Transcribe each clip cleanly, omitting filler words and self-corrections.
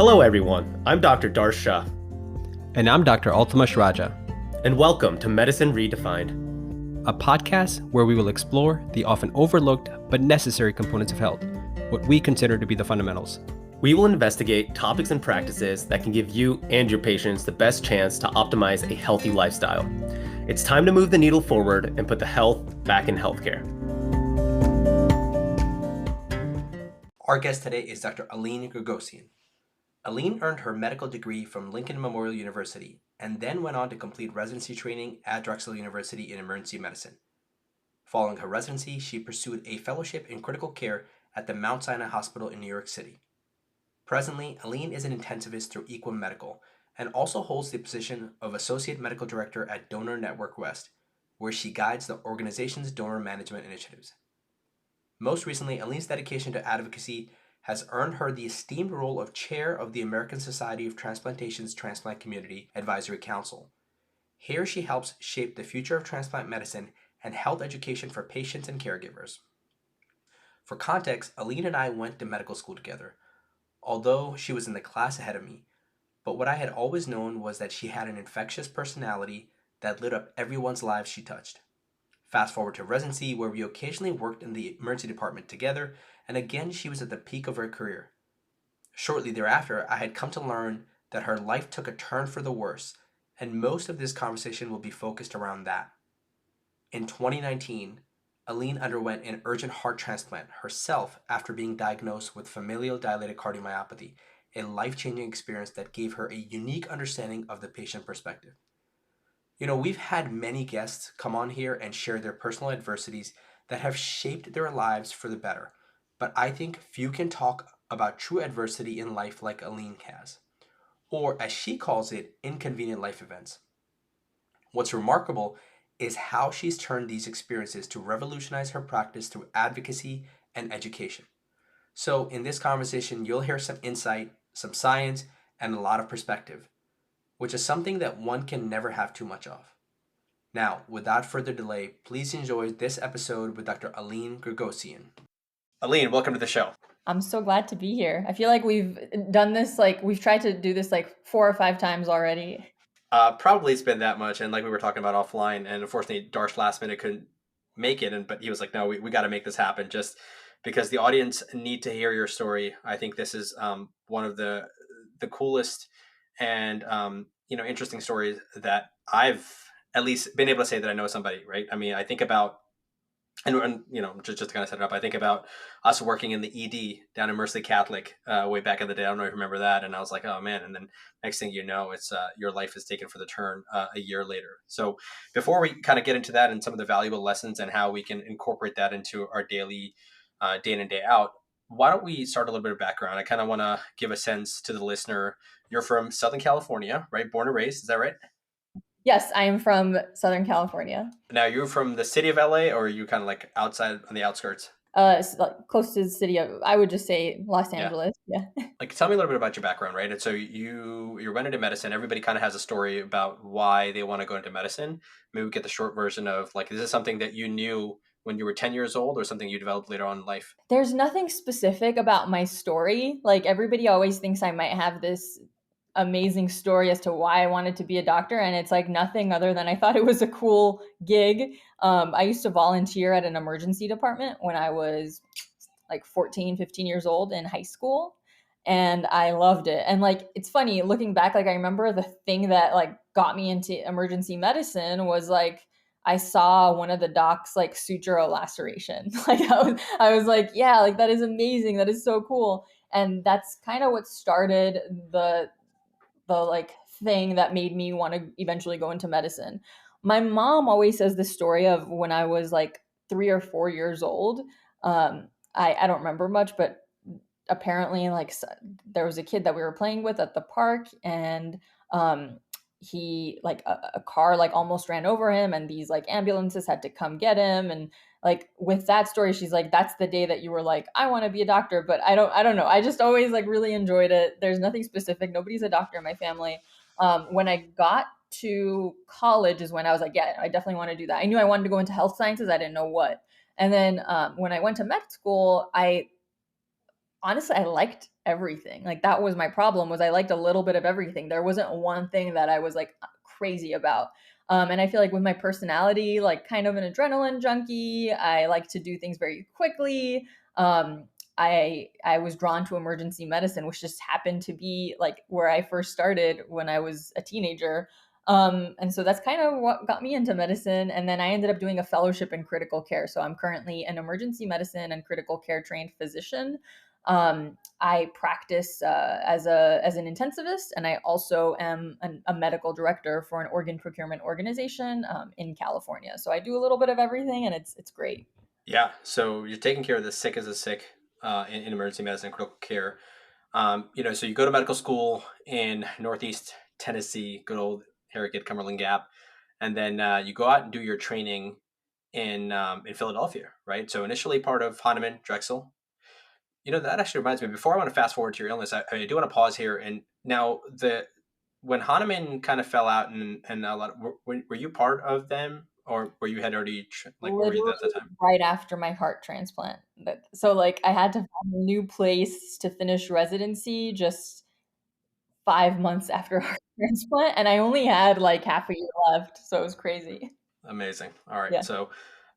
Hello, everyone. I'm Dr. Darsh Shah. And I'm Dr. Altamash Raja. And welcome to Medicine Redefined, a podcast where we will explore the often overlooked but necessary components of health, what we consider to be the fundamentals. We will investigate topics and practices that can give you and your patients the best chance to optimize a healthy lifestyle. It's time to move the needle forward and put the health back in healthcare. Our guest today is Dr. Alin Gragossian. Alin earned her medical degree from Lincoln Memorial University and then went on to complete residency training at Drexel University in emergency medicine. Following her residency, she pursued a fellowship in critical care at the Mount Sinai Hospital in New York City. Presently, Alin is an intensivist through Equum Medical and also holds the position of Associate Medical Director at Donor Network West, where she guides the organization's donor management initiatives. Most recently, Alin's dedication to advocacy has earned her the esteemed role of Chair of the American Society of Transplantation's Transplant Community Advisory Council. Here she helps shape the future of transplant medicine and health education for patients and caregivers. For context, Alin and I went to medical school together, although she was in the class ahead of me. But what I had always known was that she had an infectious personality that lit up everyone's lives she touched. Fast forward to residency, where we occasionally worked in the emergency department together, and again she was at the peak of her career. Shortly thereafter, I had come to learn that her life took a turn for the worse, and most of this conversation will be focused around that. In 2019, Alin underwent an urgent heart transplant herself after being diagnosed with familial dilated cardiomyopathy, a life-changing experience that gave her a unique understanding of the patient perspective. You know, we've had many guests come on here and share their personal adversities that have shaped their lives for the better. But I think few can talk about true adversity in life like Alin has, or as she calls it, inconvenient life events. What's remarkable is how she's turned these experiences to revolutionize her practice through advocacy and education. So in this conversation, you'll hear some insight, some science, and a lot of perspective, which is something that one can never have too much of. Now, without further delay, please enjoy this episode with Dr. Alin Gragossian. Alin, welcome to the show. I'm so glad to be here. I feel like we've done this, we've tried to do this 4 or 5 times already. Probably it's been that much, and like we were talking about offline, and unfortunately Darsh last minute couldn't make it, but he was like, no, we got to make this happen just because the audience need to hear your story. I think this is one of the coolest and interesting stories that I've at least been able to say that I know somebody, right? I mean, I think about, and just to kind of set it up, I think about us working in the ED down in Mercy Catholic way back in the day. I don't know if you remember that. And I was like, oh man. And then next thing you know, it's your life is taken for the turn a year later. So before we kind of get into that and some of the valuable lessons and how we can incorporate that into our daily day in and day out, why don't we start a little bit of background? I kind of want to give a sense to the listener. You're from Southern California, right? Born and raised, is that right? Yes, I am from Southern California. Now, you're from the city of LA, or are you kind of like outside on the outskirts? Close to the city of, I would just say Los Angeles. Yeah. Tell me a little bit about your background, right? And so you went into medicine. Everybody kind of has a story about why they want to go into medicine. Maybe we get the short version of is this something that you knew when you were 10 years old or something you developed later on in life? There's nothing specific about my story. Everybody always thinks I might have this amazing story as to why I wanted to be a doctor. And it's nothing other than I thought it was a cool gig. I used to volunteer at an emergency department when I was 14, 15 years old in high school. And I loved it. And it's funny looking back, I remember the thing that got me into emergency medicine was I saw one of the docs suture a laceration. I was like, yeah, that is amazing. That is so cool. And that's kind of what started the thing that made me want to eventually go into medicine. My mom always says the story of when I was 3 or 4 years old. I don't remember much, but apparently there was a kid that we were playing with at the park, and he a car almost ran over him, and these ambulances had to come get him. And with that story, she's that's the day that you were I want to be a doctor. But I don't know. I just always really enjoyed it. There's nothing specific. Nobody's a doctor in my family. When I got to college is when I was yeah, I definitely want to do that. I knew I wanted to go into health sciences. I didn't know what. And then when I went to med school, I honestly, I liked everything. Like that was my problem, was I liked a little bit of everything. There wasn't one thing that I was like crazy about. And I feel like with my personality, like kind of an adrenaline junkie, I like to do things very quickly. Um, I was drawn to emergency medicine, which just happened to be like where I first started when I was a teenager. And so that's kind of what got me into medicine. And then I ended up doing a fellowship in critical care. So I'm currently an emergency medicine and critical care trained physician. I practice as an intensivist, and I also am a medical director for an organ procurement organization in California. So I do a little bit of everything, and it's great. Yeah. So you're taking care of the sick as a sick in emergency medicine and critical care. So you go to medical school in Northeast Tennessee, good old Harrogate, Cumberland Gap, and then you go out and do your training in Philadelphia, right? So initially part of Hahnemann Drexel. That actually reminds me. Before I want to fast forward to your illness, I do want to pause here. And now when Hahnemann kind of fell out, and a lot, were you part of them, or were you had already like where were you Literally at that time? right after my heart transplant. So like I had to find a new place to finish residency just 5 months after heart transplant, and I only had like half a year left, so it was crazy. Amazing. All right. Yeah, So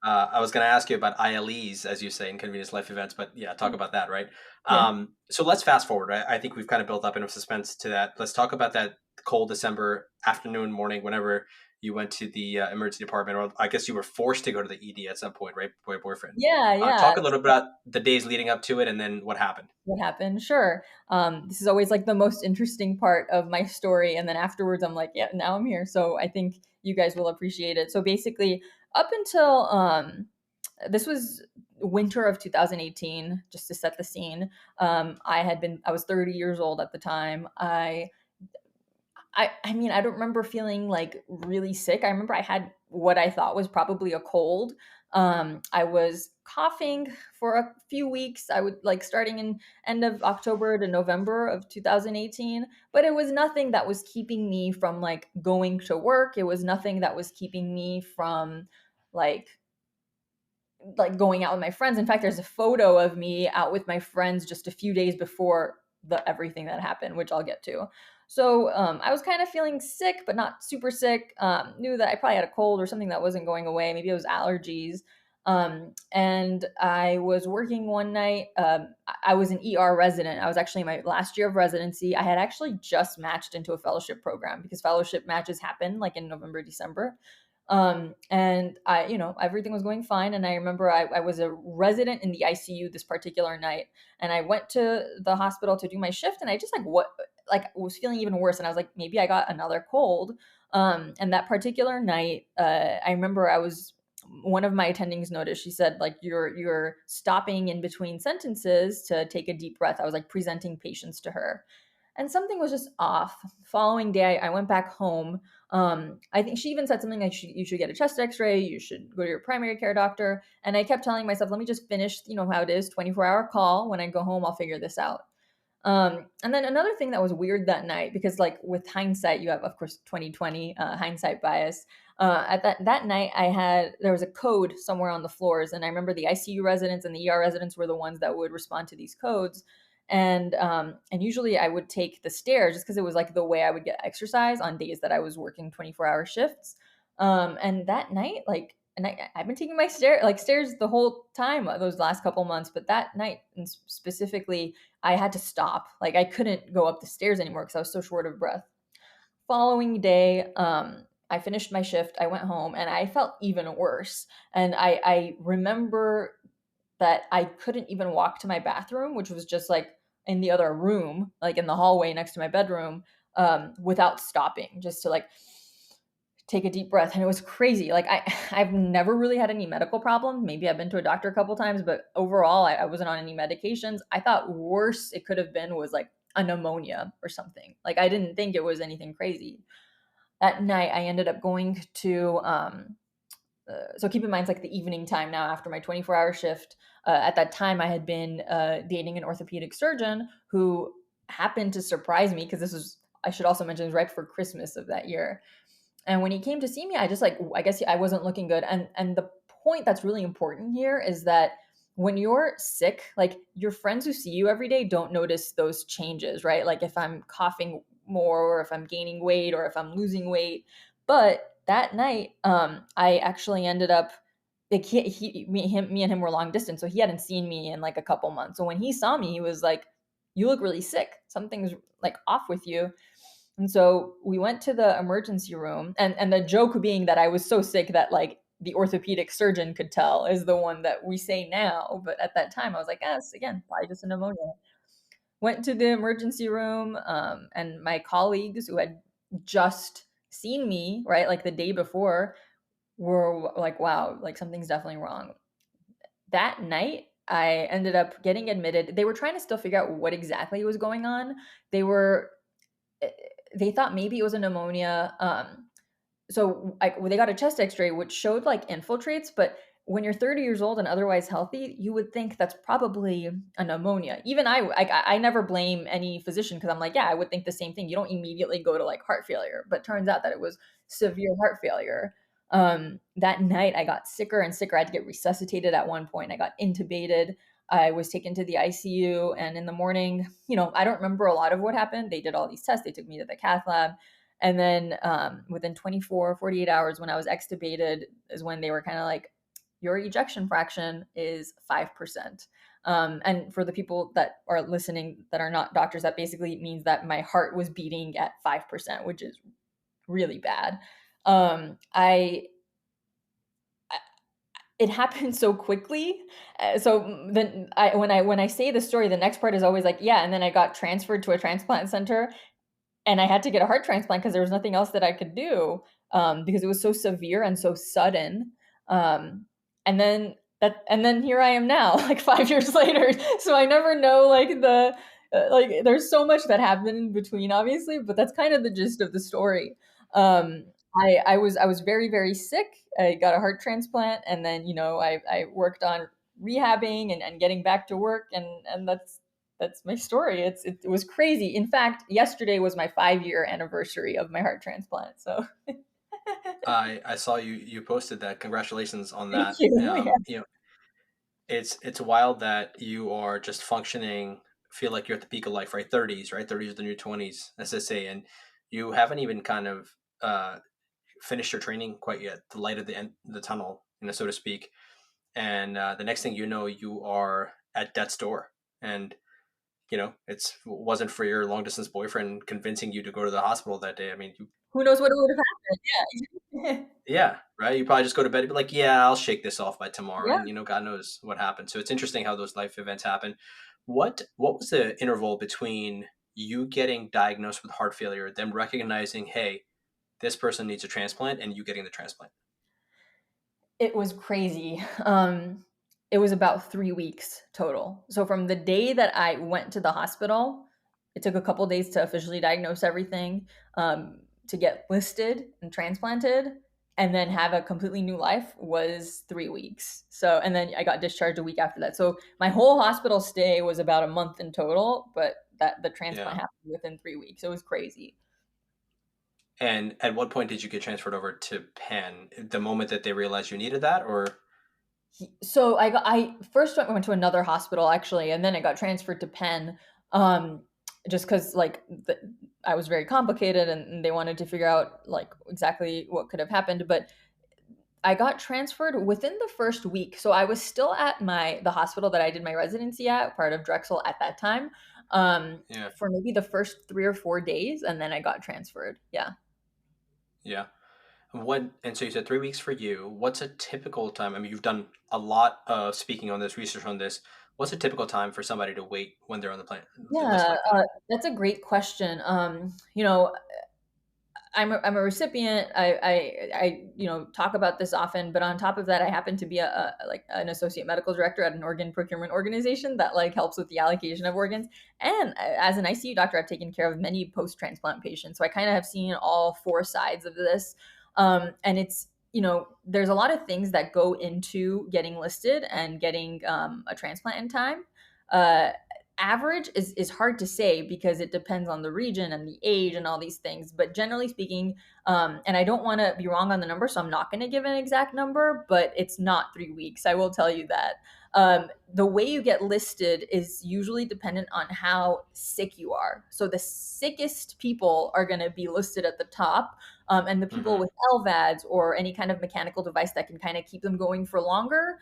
I was going to ask you about ILEs, as you say, inconvenience life events, but yeah, talk about that, right? yeah. So let's fast forward. I think we've kind of built up enough suspense to that. Let's talk about that cold December afternoon, morning, whenever you went to the emergency department, or I guess you were forced to go to the ED at some point, right? By your boyfriend. Yeah, yeah. Talk a little bit about the days leading up to it and then what happened. What happened? Sure. This is always like the most interesting part of my story, and then afterwards I'm like, yeah, now I'm here. So I think you guys will appreciate it. So basically, up until this was winter of 2018, just to set the scene. I was 30 years old at the time. I mean, I don't remember feeling like really sick. I remember I had what I thought was probably a cold. I was coughing for a few weeks. I would like starting in end of October to November of 2018, but it was nothing that was keeping me from like going to work. It was nothing that was keeping me from like going out with my friends. In fact, there's a photo of me out with my friends just a few days before the everything that happened, which I'll get to. So I was kind of feeling sick, but not super sick. Knew that I probably had a cold or something that wasn't going away. Maybe it was allergies. And I was working one night. I was an ER resident. I was actually in my last year of residency. I had actually just matched into a fellowship program because fellowship matches happen like in November, December. And everything was going fine. And I remember I was a resident in the ICU this particular night, and I went to the hospital to do my shift, and I just was feeling even worse. And I was like, maybe I got another cold. And that particular night, I remember one of my attendings noticed, she said, like, you're stopping in between sentences to take a deep breath. I was like presenting patients to her, and something was just off. Following day, I went back home. I think she even said something like, you should get a chest x-ray, you should go to your primary care doctor. And I kept telling myself, let me just finish, how it is, 24-hour call. When I go home, I'll figure this out. And then another thing that was weird that night, because like with hindsight, you have, of course, 2020 hindsight bias. At that night, there was a code somewhere on the floors, and I remember the ICU residents and the ER residents were the ones that would respond to these codes. And usually I would take the stairs just because it was like the way I would get exercise on days that I was working 24-hour shifts. And that night, I've been taking my stairs the whole time those last couple months, but that night and specifically, I had to stop. Like I couldn't go up the stairs anymore because I was so short of breath. Following day, I finished my shift. I went home and I felt even worse. And I remember that I couldn't even walk to my bathroom, which was just like in the other room, like in the hallway next to my bedroom, without stopping, just to like take a deep breath. And it was crazy. Like I've never really had any medical problems. Maybe I've been to a doctor a couple times, but overall I wasn't on any medications. I thought worse it could have been was like a pneumonia or something. Like I didn't think it was anything crazy. That night I ended up going to so keep in mind, it's like the evening time now after my 24-hour shift. At that time, I had been dating an orthopedic surgeon who happened to surprise me because I should also mention, it was right before Christmas of that year. And when he came to see me, I guess I wasn't looking good. And the point that's really important here is that when you're sick, like your friends who see you every day don't notice those changes, right? Like if I'm coughing more or if I'm gaining weight or if I'm losing weight. But that night, I actually ended up like me and him were long distance, so he hadn't seen me in like a couple months. So when he saw me, he was like, "You look really sick. Something's like off with you." And so we went to the emergency room, and the joke being that I was so sick that like the orthopedic surgeon could tell is the one that we say now. But at that time, I was like, yes, again, probably just a pneumonia. Went to the emergency room, and my colleagues who had just seen me, right, like the day before, were like, wow, like something's definitely wrong. That night, I ended up getting admitted. They were trying to still figure out what exactly was going on. They were eh, they thought maybe it was a pneumonia. So they got a chest X-ray which showed like infiltrates, but when you're 30 years old and otherwise healthy, you would think that's probably a pneumonia. Even I never blame any physician because I'm like, yeah, I would think the same thing. You don't immediately go to like heart failure, but turns out that it was severe heart failure. That night I got sicker and sicker. I had to get resuscitated at one point. I got intubated. I was taken to the ICU, and in the morning, I don't remember a lot of what happened. They did all these tests. They took me to the cath lab. And then within 24, 48 hours, when I was extubated, is when they were kind of like, your ejection fraction is 5%. And for the people that are listening that are not doctors, that basically means that my heart was beating at 5%, which is really bad. It happened so quickly. So then when I say the story, the next part is always like, yeah, and then I got transferred to a transplant center and I had to get a heart transplant because there was nothing else that I could do, because it was so severe and so sudden. Um, and then here I am now, like 5 years later. So I never know like like there's so much that happened in between, obviously, but that's kind of the gist of the story. Um, I was very very sick. I got a heart transplant, and then I worked on rehabbing and getting back to work, and that's my story. It was crazy. In fact, yesterday was my 5-year anniversary of my heart transplant. So I saw you posted that. Congratulations on thank that. you. Yeah. It's wild that you are just functioning, feel like you're at the peak of life, right? 30s, right? 30s are the new 20s, as they say, and you haven't even kind of finished your training quite yet. The light at the end of the tunnel, so to speak. And the next thing you know, you are at death's door, and it wasn't for your long distance boyfriend convincing you to go to the hospital that day. I mean, Who knows what would have happened? Yeah. yeah, right. You probably just go to bed and be like, yeah, I'll shake this off by tomorrow, Yeah. and God knows what happened. So it's interesting how those life events happen. What was the interval between you getting diagnosed with heart failure, them recognizing, hey, this person needs a transplant, and you getting the transplant? It was crazy. It was about 3 weeks total. So from the day that I went to the hospital, it took a couple days to officially diagnose everything, to get listed and transplanted, and then have a completely new life was 3 weeks. So, and then I got discharged a week after that. So my whole hospital stay was about a month in total, but that the transplant Yeah. happened within 3 weeks. It was crazy. And at what point did you get transferred over to Penn? The moment that they realized you needed that, or So I first went to another hospital actually, and then I got transferred to Penn, just because I was very complicated, and they wanted to figure out like exactly what could have happened. But I got transferred within the first week, so I was still at the hospital that I did my residency at, part of Drexel at that time, yeah, for maybe the first 3 or 4 days, and then I got transferred. Yeah. yeah. And so you said 3 weeks for you. What's a typical time? I mean, you've done a lot of speaking on this, research on this. What's a typical time for somebody to wait when they're on the list Yeah, like that? that's a great question. I'm a recipient. I talk about this often, but on top of that, I happen to be like an associate medical director at an organ procurement organization that like helps with the allocation of organs. And as an ICU doctor, I've taken care of many post transplant patients, so I kind of have seen all four sides of this. And it's there's a lot of things that go into getting listed and getting a transplant in time. Uh, Average is hard to say because it depends on the region and the age and all these things, but generally speaking, and I don't want to be wrong on the number, so I'm not going to give an exact number, but it's not 3 weeks, I will tell you that. The way you get listed is usually dependent on how sick you are. So the sickest people are going to be listed at the top, and the people with LVADs or any kind of mechanical device that can kind of keep them going for longer,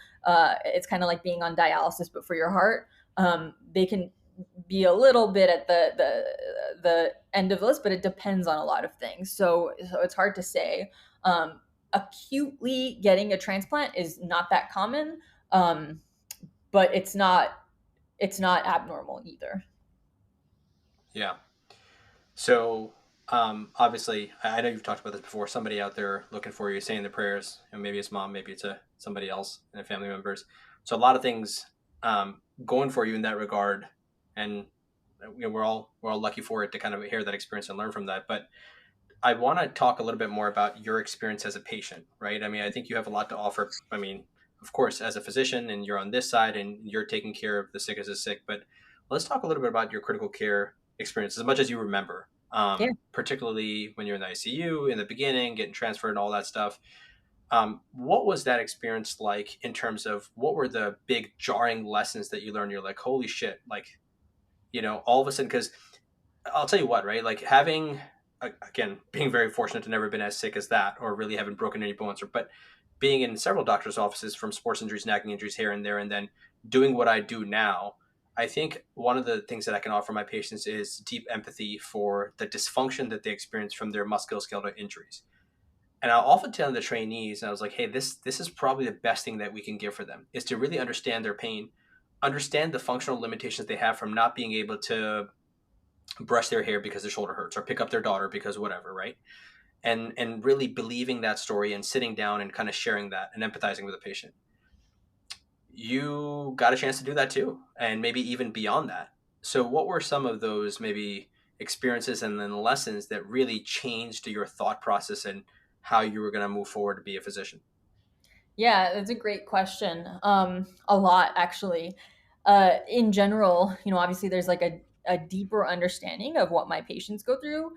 it's kind of like being on dialysis but for your heart. They can be a little bit at the end of the list, but it depends on a lot of things. So it's hard to say. Acutely getting a transplant is not that common, but it's not abnormal either. Yeah. So obviously, I know you've talked about this before. Somebody out there looking for you, saying the prayers, and maybe it's mom, maybe it's somebody else and family members. So a lot of things going for you in that regard, and we're all lucky for it to kind of hear that experience and learn from that. But I want to talk a little bit more about your experience as a patient, right? I mean, I think you have a lot to offer. I mean, of course, as a physician, and you're on this side, and you're taking care of the sick as the sick. But let's talk a little bit about your critical care experience, as much as you remember, Yeah. particularly when you're in the ICU in the beginning, getting transferred and all that stuff. What was that experience like in terms of what were the big jarring lessons that you learned? You're like, holy shit, like, all of a sudden, because I'll tell you what, right? Like having, again, being very fortunate to never been as sick as that, or really haven't broken any bones, but being in several doctors' offices from sports injuries, nagging injuries here and there, and then doing what I do now, I think one of the things that I can offer my patients is deep empathy for the dysfunction that they experience from their musculoskeletal injuries. And I'll often tell the trainees, and I was like, hey, this is probably the best thing that we can give for them, is to really understand their pain, understand the functional limitations they have from not being able to brush their hair because their shoulder hurts, or pick up their daughter because whatever, right? And really believing that story and sitting down and kind of sharing that and empathizing with the patient. You got a chance to do that too, and maybe even beyond that. So what were some of those maybe experiences and then lessons that really changed your thought process and how you were going to move forward to be a physician? Yeah, that's a great question. A lot actually. In general, obviously there's like a deeper understanding of what my patients go through,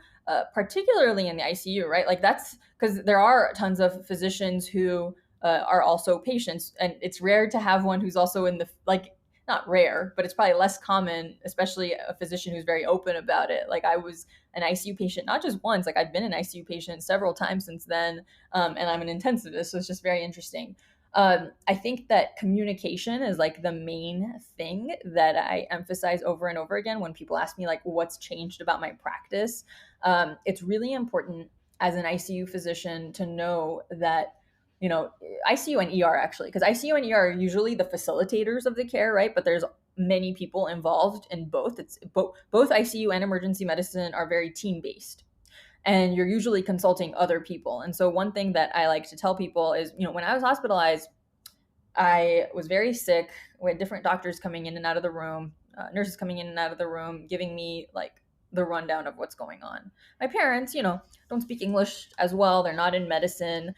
particularly in the ICU, right? Like that's because there are tons of physicians who are also patients, and it's rare to have one who's also in the like not rare, but it's probably less common, especially a physician who's very open about it. Like I was an ICU patient, not just once, like I've been an ICU patient several times since then, and I'm an intensivist, so it's just very interesting. I think that communication is like the main thing that I emphasize over and over again when people ask me like what's changed about my practice. It's really important as an ICU physician to know that ICU and ER actually, because ICU and ER are usually the facilitators of the care, right? But there's many people involved in both. It's both ICU and emergency medicine are very team based, and you're usually consulting other people. And so one thing that I like to tell people is, when I was hospitalized, I was very sick. We had different doctors coming in and out of the room, nurses coming in and out of the room, giving me like the rundown of what's going on. My parents, don't speak English as well. They're not in medicine.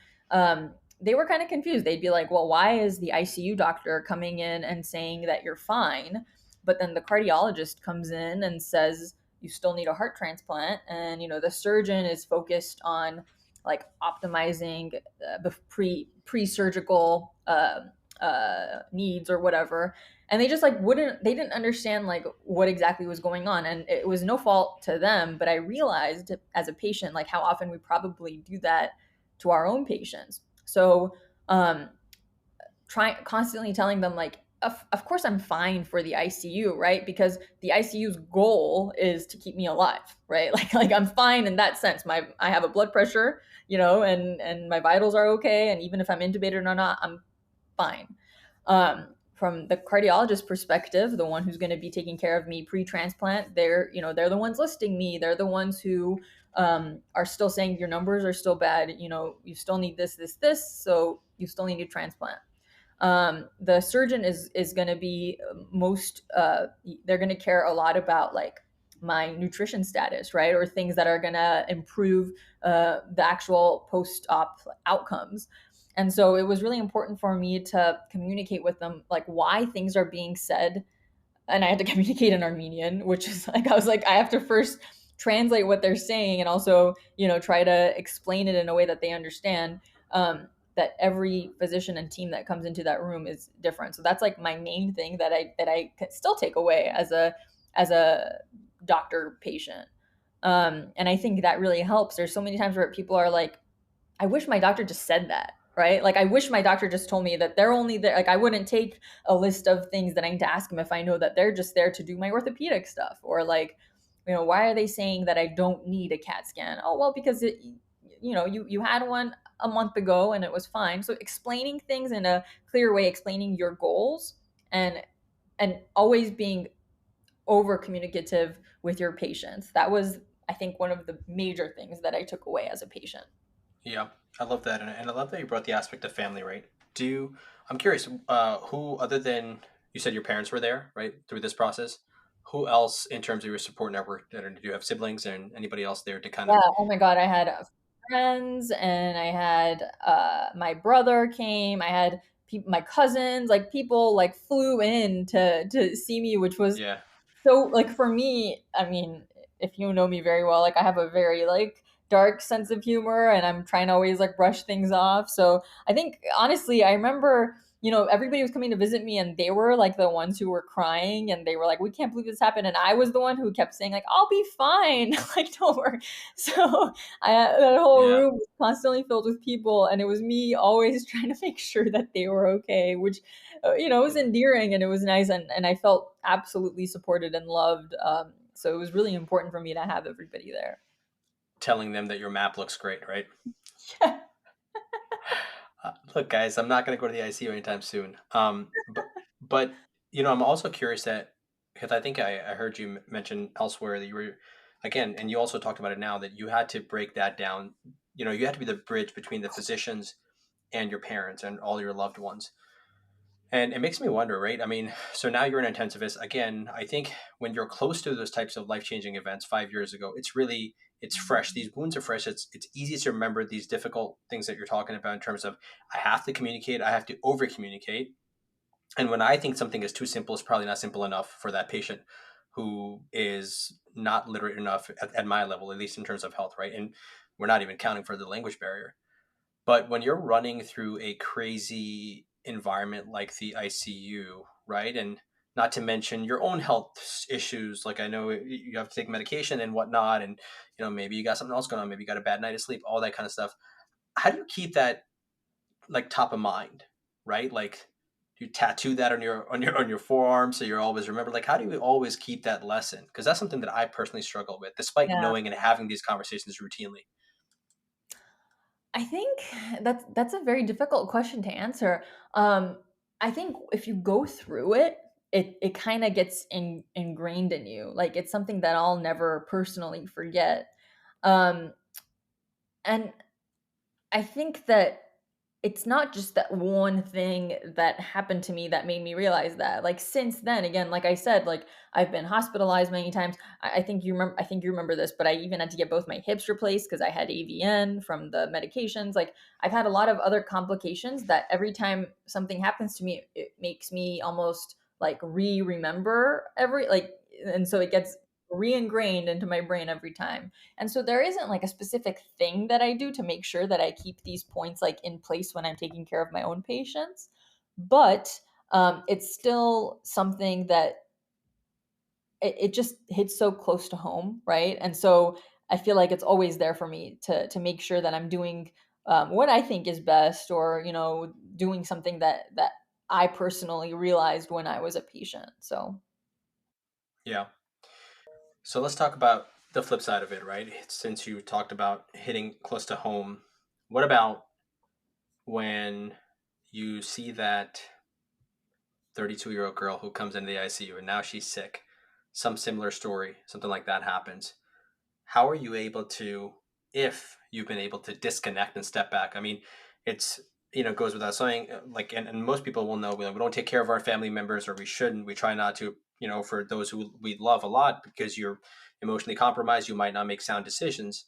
They were kind of confused. They'd be like, well, why is the ICU doctor coming in and saying that you're fine? But then the cardiologist comes in and says, you still need a heart transplant. And, the surgeon is focused on like optimizing the pre-surgical needs or whatever. And they just like they didn't understand like what exactly was going on. And it was no fault to them, but I realized as a patient, like how often we probably do that to our own patients. So constantly telling them like, of course I'm fine for the ICU, right? Because the ICU's goal is to keep me alive, right? Like I'm fine in that sense. I have a blood pressure, and my vitals are okay. And even if I'm intubated or not, I'm fine. From the cardiologist perspective, the one who's going to be taking care of me pre-transplant, they're the ones listing me. They're the ones who are still saying your numbers are still bad. You still need this, so you still need a transplant. The surgeon is going to be they're going to care a lot about like my nutrition status, right? Or things that are going to improve the actual post-op outcomes. And so it was really important for me to communicate with them like why things are being said. And I had to communicate in Armenian, which is like, I was like, I have to first translate what they're saying and also, try to explain it in a way that they understand. that every physician and team that comes into that room is different. So that's like my main thing that I still take away as a doctor patient. And I think that really helps. There's so many times where people are like, I wish my doctor just said that, right? Like, I wish my doctor just told me that they're only there. Like, I wouldn't take a list of things that I need to ask them if I know that they're just there to do my orthopedic stuff. Or like, why are they saying that I don't need a CAT scan? Oh, well, because you had one a month ago and it was fine. So explaining things in a clear way, explaining your goals, and always being over communicative with your patients. That was, I think, one of the major things that I took away as a patient. Yeah, I love that, and I love that you brought the aspect of family, right? I'm curious, who other than you said your parents were there, right, through this process? Who else, in terms of your support network, did you have siblings and anybody else there to kind Yeah. of? Oh my God. I had friends, and I had my brother came. I had my cousins. Like, people like flew in to see me, which was Yeah, so, like, for me. I mean, if you know me very well, like, I have a very like dark sense of humor, and I'm trying to always like brush things off. So I think, honestly, I remember, everybody was coming to visit me, and they were like the ones who were crying, and they were like, we can't believe this happened. And I was the one who kept saying, like, I'll be fine. Like, don't worry. So that whole yeah. room was constantly filled with people, and it was me always trying to make sure that they were okay, which, was endearing, and it was nice. And I felt absolutely supported and loved. So it was really important for me to have everybody there. Telling them that your map looks great, right? Yeah. Look, guys, I'm not going to go to the ICU anytime soon. But I'm also curious that because I think I heard you mention elsewhere that you were again, and you also talked about it now that you had to break that down. You had to be the bridge between the physicians and your parents and all your loved ones. And it makes me wonder, right? I mean, so now you're an intensivist. Again, I think when you're close to those types of life-changing events 5 years ago, it's fresh. These wounds are fresh. It's easy to remember these difficult things that you're talking about in terms of I have to communicate, I have to over communicate. And when I think something is too simple, it's probably not simple enough for that patient who is not literate enough at my level, at least in terms of health, right? And we're not even counting for the language barrier. But when you're running through a crazy environment like the ICU, right? And not to mention your own health issues, like I know you have to take medication and whatnot, and maybe you got something else going on, maybe you got a bad night of sleep, all that kind of stuff. How do you keep that like top of mind, right? Like you tattoo that on your forearm so you're always remember. Like how do you always keep that lesson? Because that's something that I personally struggle with, despite Yeah. knowing and having these conversations routinely. I think that's a very difficult question to answer. Um, I think if you go through it, it kind of gets ingrained in you. Like, it's something that I'll never personally forget. Um, and I think that it's not just that one thing that happened to me that made me realize that. Like, since then, again, like I said, like, I've been hospitalized many times. I think you remember. I think you remember this, but I even had to get both my hips replaced because I had AVN from the medications. Like, I've had a lot of other complications that every time something happens to me, it makes me almost like remember every like, and so it gets re-ingrained into my brain every time. And so there isn't like a specific thing that I do to make sure that I keep these points like in place when I'm taking care of my own patients. But it's still something that it just hits so close to home, right? And so I feel like it's always there for me to make sure that I'm doing what I think is best, or doing something that I personally realized when I was a patient. So Yeah. So let's talk about the flip side of it, right? Since you talked about hitting close to home, what about when you see that 32-year-old girl who comes into the ICU and now she's sick? Some similar story, something like that happens. How are you able to, if you've been able to disconnect and step back? I mean, it's, goes without saying, like, and most people will know we don't take care of our family members, or we shouldn't. We try not to, for those who we love a lot, because you're emotionally compromised, you might not make sound decisions.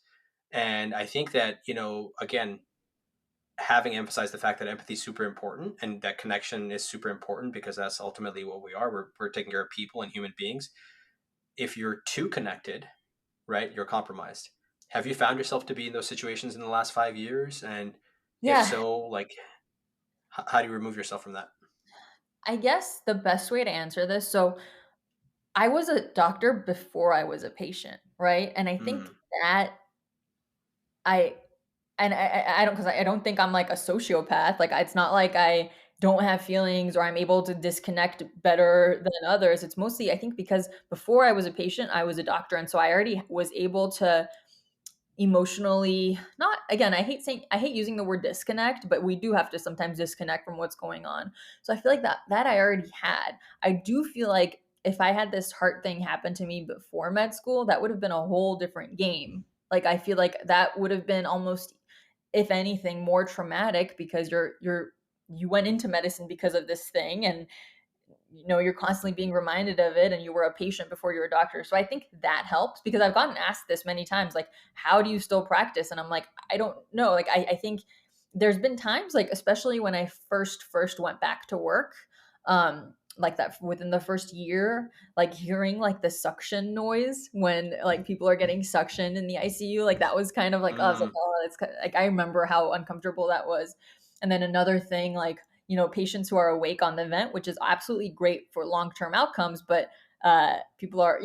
And I think that, again, having emphasized the fact that empathy is super important and that connection is super important because that's ultimately what we are. We're taking care of people and human beings. If you're too connected, right, you're compromised. Have you found yourself to be in those situations in the last 5 years? And If Yeah, so, like, how do you remove yourself from that? I guess the best way to answer this, so I was a doctor before I was a patient, right? And I think Mm, that I and I don't, 'cause I don't think I'm like a sociopath, like, it's not like I don't have feelings or I'm able to disconnect better than others. It's mostly, I think, because before I was a patient, I was a doctor, and so I already was able to emotionally, not, again, I hate using the word disconnect, but we do have to sometimes disconnect from what's going on. So I feel like that I already had. I do feel like if I had this heart thing happen to me before med school, that would have been a whole different game. Like, I feel like that would have been almost, if anything, more traumatic, because you went into medicine because of this thing, and you're constantly being reminded of it, and you were a patient before you were a doctor. So I think that helps, because I've gotten asked this many times, like, how do you still practice? And I'm like, I don't know. Like, I think there's been times, like, especially when I first went back to work, like that within the first year, like hearing like the suction noise when like people are getting suction in the ICU, like that was kind of like, oh, I was like, mm, oh, it's like, I remember how uncomfortable that was. And then another thing, like, patients who are awake on the vent, which is absolutely great for long-term outcomes, but people are,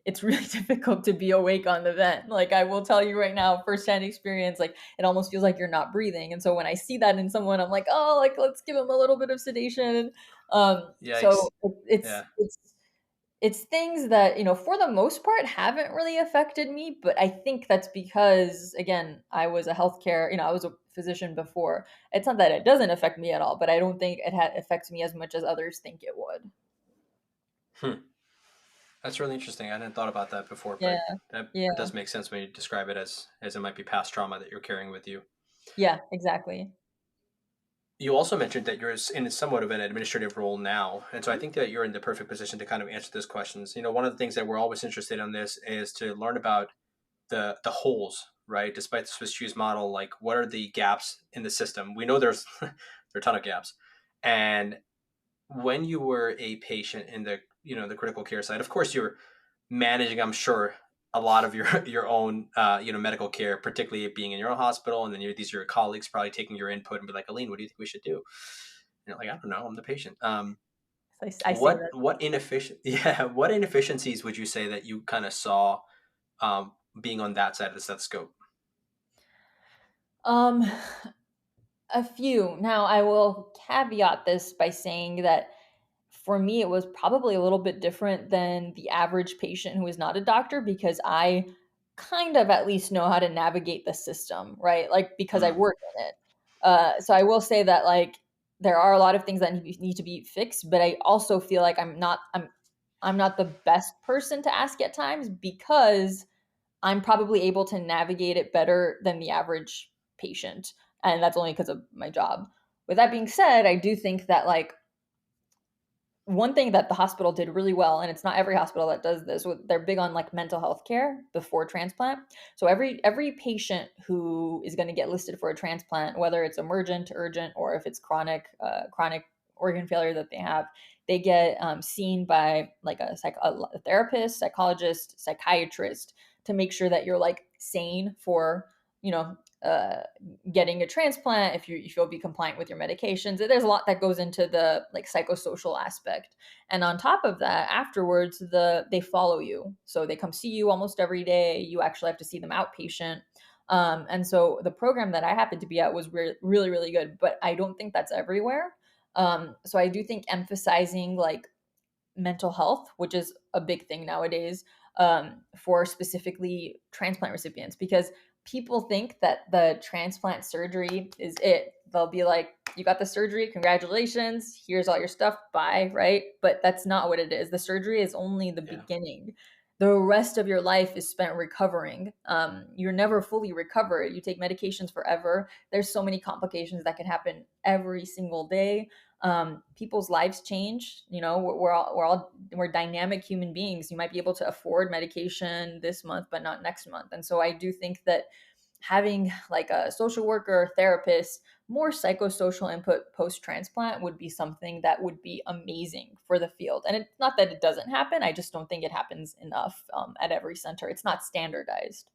it's really difficult to be awake on the vent. Like, I will tell you right now, firsthand experience, like it almost feels like you're not breathing. And so when I see that in someone, I'm like, oh, like let's give them a little bit of sedation. So yikes. it's Yeah. it's it's things that, for the most part, haven't really affected me, but I think that's because, again, I was a healthcare, I was a physician before. It's not that it doesn't affect me at all, but I don't think it affects me as much as others think it would. Hmm. That's really interesting. I hadn't thought about that before, Yeah. but that Yeah. does make sense when you describe it as it might be past trauma that you're carrying with you. Yeah, exactly. You also mentioned that you're in somewhat of an administrative role now, and so I Mhm. think that you're in the perfect position to kind of answer those questions. One of the things that we're always interested in this is to learn about the holes, right? Despite the Swiss cheese model, like what are the gaps in the system? We know there's there are a ton of gaps, and when you were a patient in the critical care side, of course you're managing, I'm sure, a lot of your your own medical care, particularly being in your own hospital, and then these are your colleagues probably taking your input and be like, Aline, what do you think we should do? Like, I don't know, I'm the patient. So I say What that. what inefficient yeah, what inefficiencies would you say that you kind of saw being on that side of the stethoscope? Um, a few. Now, I will caveat this by saying that for me, it was probably a little bit different than the average patient who is not a doctor, because I kind of at least know how to navigate the system, right? Like, because I Mm, work in it. So I will say that, like, there are a lot of things that need to be fixed, but I also feel like I'm not the best person to ask at times, because I'm probably able to navigate it better than the average patient. And that's only because of my job. With that being said, I do think that, like, one thing that the hospital did really well, and it's not every hospital that does this, they're big on like mental health care before transplant. So every patient who is going to get listed for a transplant, whether it's emergent, urgent, or if it's chronic organ failure that they have, they get seen by like a therapist, psychologist, psychiatrist, to make sure that you're like sane for, you know uh, getting a transplant, if you'll be compliant with your medications. There's a lot that goes into the like psychosocial aspect. And on top of that, afterwards, they follow you. So they come see you almost every day. You actually have to see them outpatient. And so the program that I happened to be at was really, really good, but I don't think that's everywhere. So I do think emphasizing like mental health, which is a big thing nowadays, for specifically transplant recipients, because people think that the transplant surgery is it. They'll be like, you got the surgery, congratulations, here's all your stuff, bye, right? But that's not what it is. The surgery is only the yeah. beginning. The rest of your life is spent recovering. You're never fully recovered. You take medications forever. There's so many complications that can happen every single day. People's lives change. We're dynamic human beings. You might be able to afford medication this month but not next month. And so I do think that having like a social worker or therapist, more psychosocial input post transplant, would be something that would be amazing for the field. And it's not that it doesn't happen, I just don't think it happens enough at every center. It's not standardized.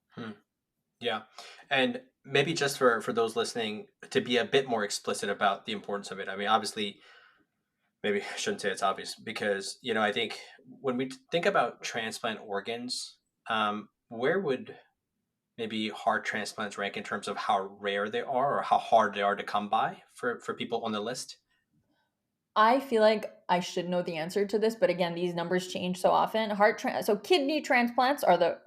Hmm. Yeah. And maybe just for those listening to be a bit more explicit about the importance of it. I mean, obviously, maybe I shouldn't say it's obvious because, I think when we think about transplant organs, where would maybe heart transplants rank in terms of how rare they are or how hard they are to come by for people on the list? I feel like I should know the answer to this, but again, these numbers change so often. So kidney transplants are the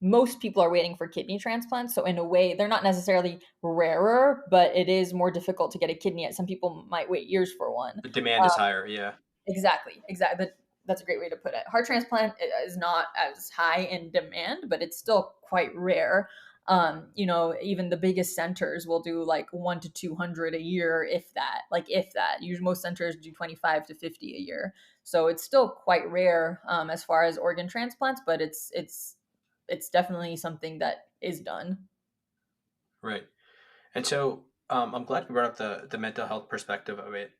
most people are waiting for kidney transplants. So in a way, they're not necessarily rarer, but it is more difficult to get a kidney. Some people might wait years for one. The demand is higher. Yeah. Exactly, exactly. That's a great way to put it. Heart transplant is not as high in demand, but it's still quite rare. Even the biggest centers will do like 1 to 200 a year, if that. Like if that. Usually, most centers do 25 to 50 a year, so it's still quite rare as far as organ transplants. But it's definitely something that is done. Right. And so I'm glad you brought up the mental health perspective of it.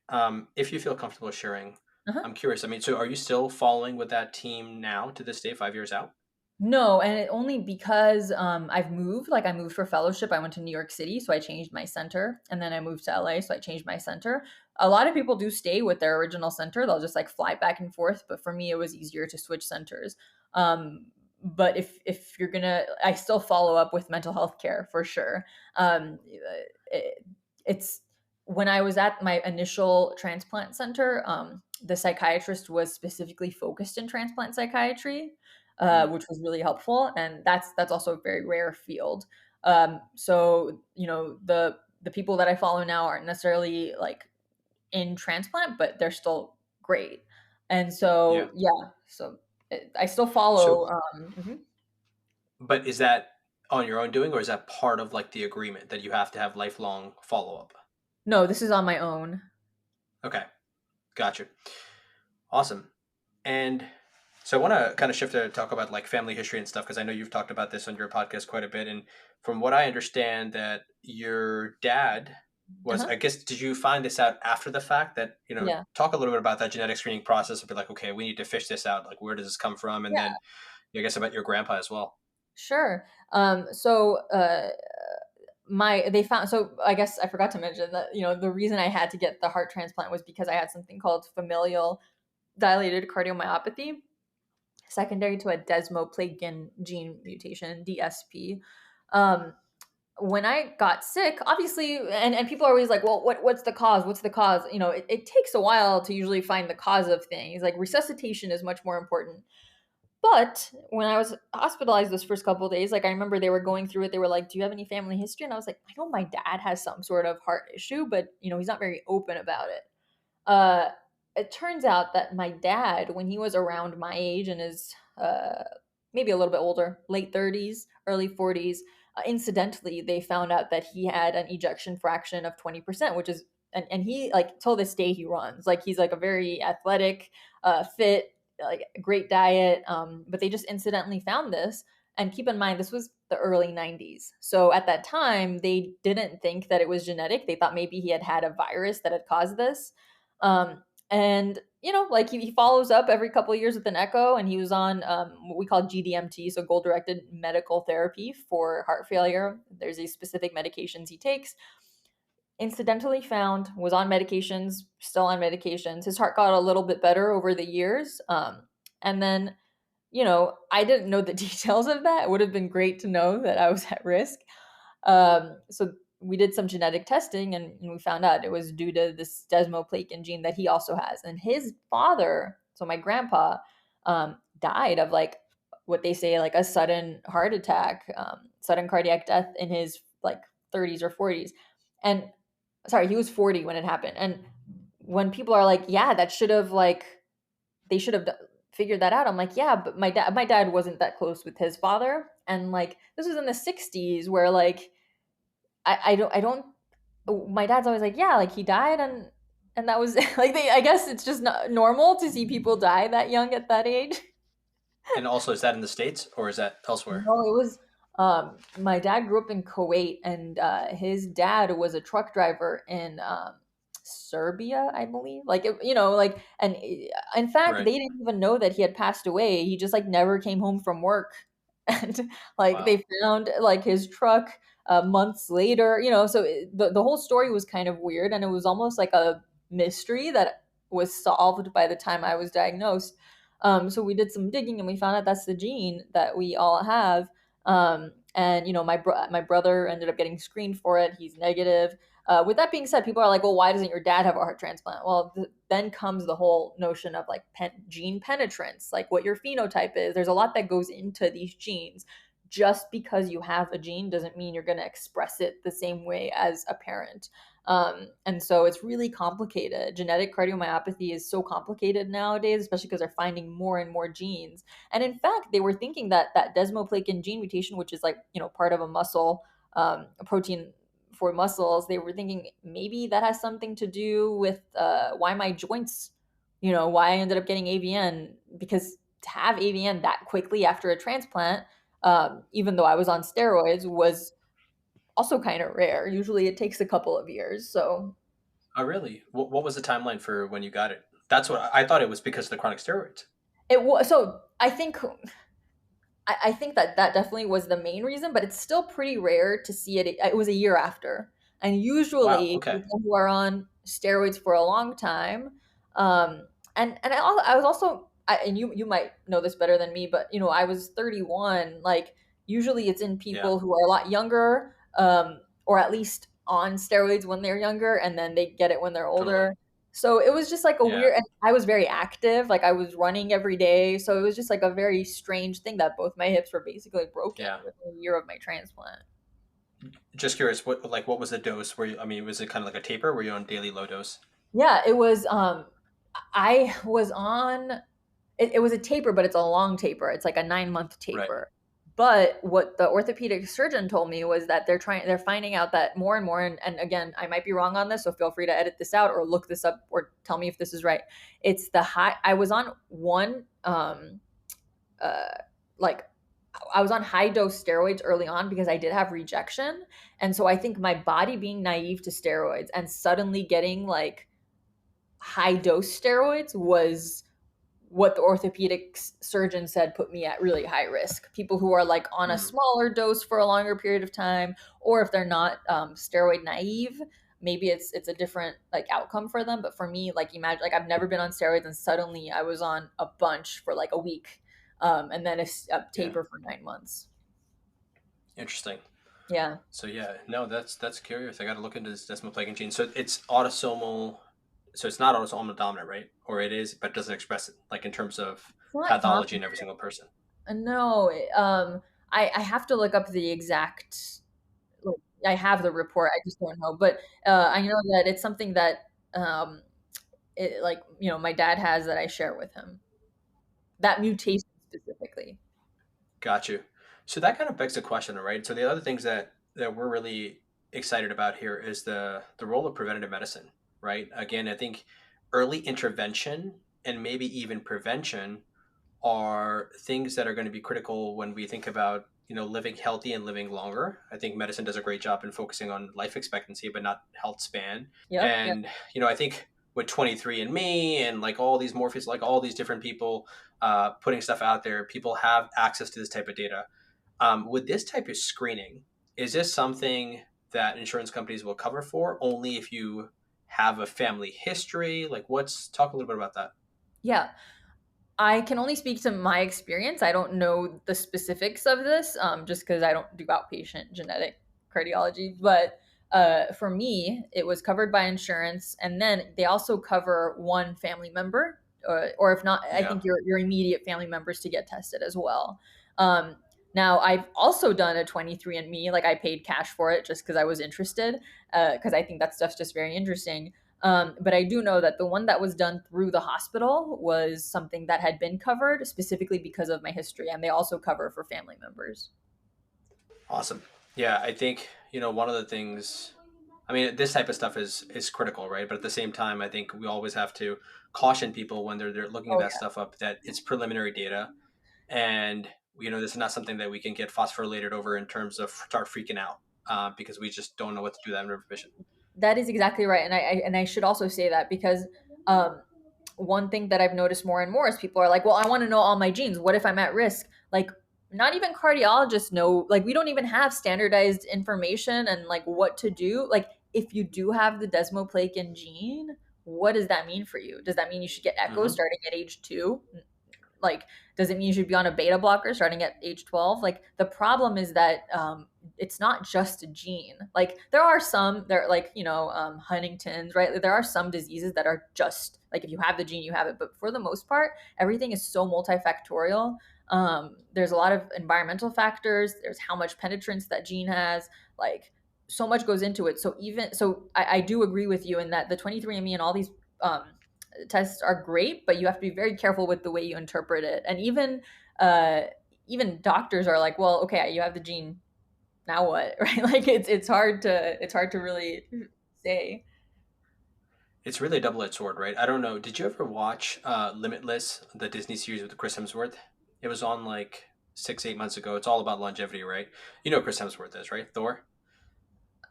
If you feel comfortable sharing, Uh-huh. I'm curious. I mean, so are you still following with that team now to this day, 5 years out? No, and only because I've moved. Like I moved for fellowship. I went to New York City, so I changed my center, and then I moved to LA, so I changed my center. A lot of people do stay with their original center. They'll just like fly back and forth. But for me, it was easier to switch centers. But if you're gonna, I still follow up with mental health care for sure. It, it's when I was at my initial transplant center, the psychiatrist was specifically focused in transplant psychiatry, Mm, which was really helpful. And that's also a very rare field. So the people that I follow now aren't necessarily like in transplant, but they're still great. And yeah. so yeah, so I still So, follow. Mhm. but is that on your own doing, or is that part of like the agreement that you have to have lifelong follow up? No, this is on my own. Okay, gotcha. Awesome. And so I want to kind of shift to talk about like family history and stuff because I know you've talked about this on your podcast quite a bit. And from what I understand, that your dad was, Uh-huh. I guess, did you find this out after the fact? That Yeah. talk a little bit about that genetic screening process and be like, okay, we need to fish this out. Like, where does this come from? And Yeah. then I guess about your grandpa as well. Sure. My they found so I guess I forgot to mention that the reason I had to get the heart transplant was because I had something called familial dilated cardiomyopathy, secondary to a desmoplakin gene mutation, DSP. Um, when I got sick, obviously, and people are always like, well, what's the cause? What's the cause? It takes a while to usually find the cause of things. Like resuscitation is much more important. But when I was hospitalized those first couple of days, like I remember they were going through it. They were like, "Do you have any family history?" And I was like, "I know my dad has some sort of heart issue, but he's not very open about it." Uh, it turns out that my dad, when he was around my age and is maybe a little bit older, late 30s, early 40s, incidentally, they found out that he had an ejection fraction of 20%, which is, and he, like, till this day, he runs. Like, he's like a very athletic, fit, like, great diet. But they just incidentally found this. And keep in mind, this was the early 90s. So at that time, they didn't think that it was genetic. They thought maybe he had had a virus that had caused this. And like he follows up every couple of years with an echo, and he was on what we call GDMT, so goal directed medical therapy for heart failure. There's these specific medications he takes. Incidentally found was on medications, still on medications. His heart got a little bit better over the years. And then I didn't know the details of that. It would have been great to know that I was at risk. So we did some genetic testing, and we found out it was due to this desmoplakin gene that he also has. And his father, so my grandpa, died of like what they say like a sudden heart attack, sudden cardiac death in his like 30s or 40s. And sorry, he was 40 when it happened. And when people are like, yeah, that should have like they should have figured that out. I'm like, yeah, but my dad wasn't that close with his father, and like this was in the 60s where like I don't. My dad's always like, yeah, like he died, and that was like I guess it's just not normal to see people die that young at that age. And also, is that in the States or is that elsewhere? No, it was. My dad grew up in Kuwait, and his dad was a truck driver in Serbia, I believe. Like, and in fact, Right. they didn't even know that he had passed away. He just like never came home from work. and like Wow. they found like his truck months later, so the whole story was kind of weird, and it was almost like a mystery that was solved by the time I was diagnosed. So we did some digging and we found out that's the gene that we all have. And my brother ended up getting screened for it. He's negative. With that being said, people are like, well, why doesn't your dad have a heart transplant? Well, then comes the whole notion of like gene penetrance, like what your phenotype is. There's a lot that goes into these genes. Just because you have a gene doesn't mean you're going to express it the same way as a parent. And so it's really complicated. Genetic cardiomyopathy is so complicated nowadays, especially because they're finding more and more genes. And in fact, they were thinking that that desmoplakin gene mutation, which is like, part of a muscle, a protein for muscles, they were thinking maybe that has something to do with why my joints, why I ended up getting AVN, because to have AVN that quickly after a transplant, even though I was on steroids, was also kind of rare. Usually it takes a couple of years. So Oh, really? What was the timeline for when you got it? That's what I thought it was because of the chronic steroids. it was, so I think that that definitely was the main reason, but it's still pretty rare to see it. It was a year after. And Wow. usually Okay. people who are on steroids for a long time, and I was also, and you might know this better than me, but I was 31. Like usually it's in Yeah. people who are a lot younger, or at least on steroids when they're younger, and then they get it when they're Totally. older. So it was just like a Yeah. weird, and I was very active, like I was running every day. So it was just like a very strange thing that both my hips were basically broken Yeah. within a year of my transplant. Just curious, what was the dose? Were you? I mean, was it kind of like a taper? Were you on daily low dose? Yeah, it was I was on it was a taper, but it's a long taper. It's like a 9-month Right. taper. But what the orthopedic surgeon told me was that they're finding out that more and more, and again, I might be wrong on this, so feel free to edit this out or look this up or tell me if this is right. It's the high I was on one uh like I was on high dose steroids early on because I did have rejection. And so I think my body being naive to steroids and suddenly getting like high dose steroids was what the orthopedic surgeon said put me at really high risk. People who are like on a Mm. smaller dose for a longer period of time, or if they're not steroid naive, maybe it's a different like outcome for them. But for me, like imagine like I've never been on steroids and suddenly I was on a bunch for like a week, and then a Yeah. taper for 9 months. Interesting. Yeah. So yeah, no, that's curious. I got to look into this desmoplakin gene. So it's autosomal. So it's not autosomal dominant, right? Or it is, but it doesn't express it, like in terms of It's not common. pathology in every single person. No, I have to look up the exact. Like, I have the report. I just don't know, but I know that it's something that like my dad has that I share with him. That mutation specifically. Got you. So that kind of begs the question, right? So the other things that we're really excited about here is the role of preventative medicine, right? Again, I think early intervention and maybe even prevention are things that are going to be critical when we think about living healthy and living longer. I think medicine does a great job in focusing on life expectancy but not health span. Yep. Yep. And I think with 23 and Me and like all these morpheus, like all these different people putting stuff out there, people have access to this type of data. With this type of screening, is this something that insurance companies will cover for only if you have a family history? Like, talk a little bit about that. Yeah. I can only speak to my experience. I don't know the specifics of this, just because I don't do outpatient genetic cardiology. But for me, it was covered by insurance, and then they also cover one family member, or if not, I Yeah. think your immediate family members to get tested as well. Um, Now, I've also done a 23andMe. Like I paid cash for it just because I was interested, because I think that stuff's just very interesting. But I do know that the one that was done through the hospital was something that had been covered specifically because of my history, and they also cover for family members. Awesome. Yeah, I think, one of the things, I mean, this type of stuff is critical, right? But at the same time, I think we always have to caution people when they're looking Oh that yeah, stuff up that it's preliminary data, and this is not something that we can get phosphorylated over in terms of start freaking out because we just don't know what to do with that information. that is exactly right, and I should also say that because um, one thing that I've noticed more and more is people are like, "Well, I want to know all my genes. What if I'm at risk?" Like, not even cardiologists know, like we don't even have standardized information and like what to do. Like if you do have the desmoplakin gene, what does that mean for you? Does that mean you should get echoes Mm-hmm. starting at age 2? Like, does it mean you should be on a beta blocker starting at age 12? Like, the problem is that it's not just a gene. Like, there are some, there like, Huntington's, right? There are some diseases that are just like if you have the gene, you have it. But for the most part, everything is so multifactorial. There's a lot of environmental factors. There's how much penetrance that gene has. Like, so much goes into it. I do agree with you in that the 23andMe and all these um, tests are great, but you have to be very careful with the way you interpret it. And uh, even doctors are like, well, okay, you have the gene, now what, right? Like it's hard to really say. It's really a double-edged sword, right? I don't know. Did you ever watch Limitless, the Disney series with Chris Hemsworth? It was on like 6, 8 months ago. It's all about longevity, right? You know who Chris Hemsworth is, right? Thor.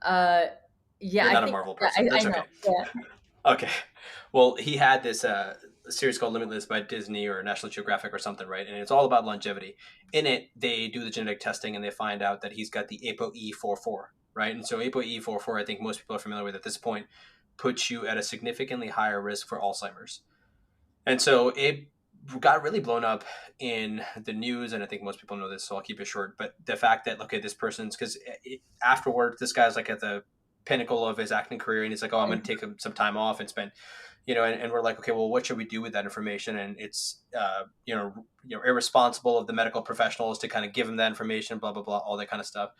Uh, yeah, You're I not a think Marvel yeah, person. I That's know. okay. Yeah. Okay. Well, he had this series called Limitless by Disney or National Geographic or something, right? And it's all about longevity. In it, they do the genetic testing and they find out that he's got the ApoE44, right? And so ApoE44, I think most people are familiar with at this point, puts you at a significantly higher risk for Alzheimer's. And so it got really blown up in the news, and I think most people know this, so I'll keep it short. But the fact that, okay, this person's, because afterwards, this guy's like at the pinnacle of his acting career, and he's like, oh, I'm going to take some time off and spend, and we're like, okay, well, what should we do with that information? And it's, irresponsible of the medical professionals to kind of give him that information, blah, blah, blah, all that kind of stuff.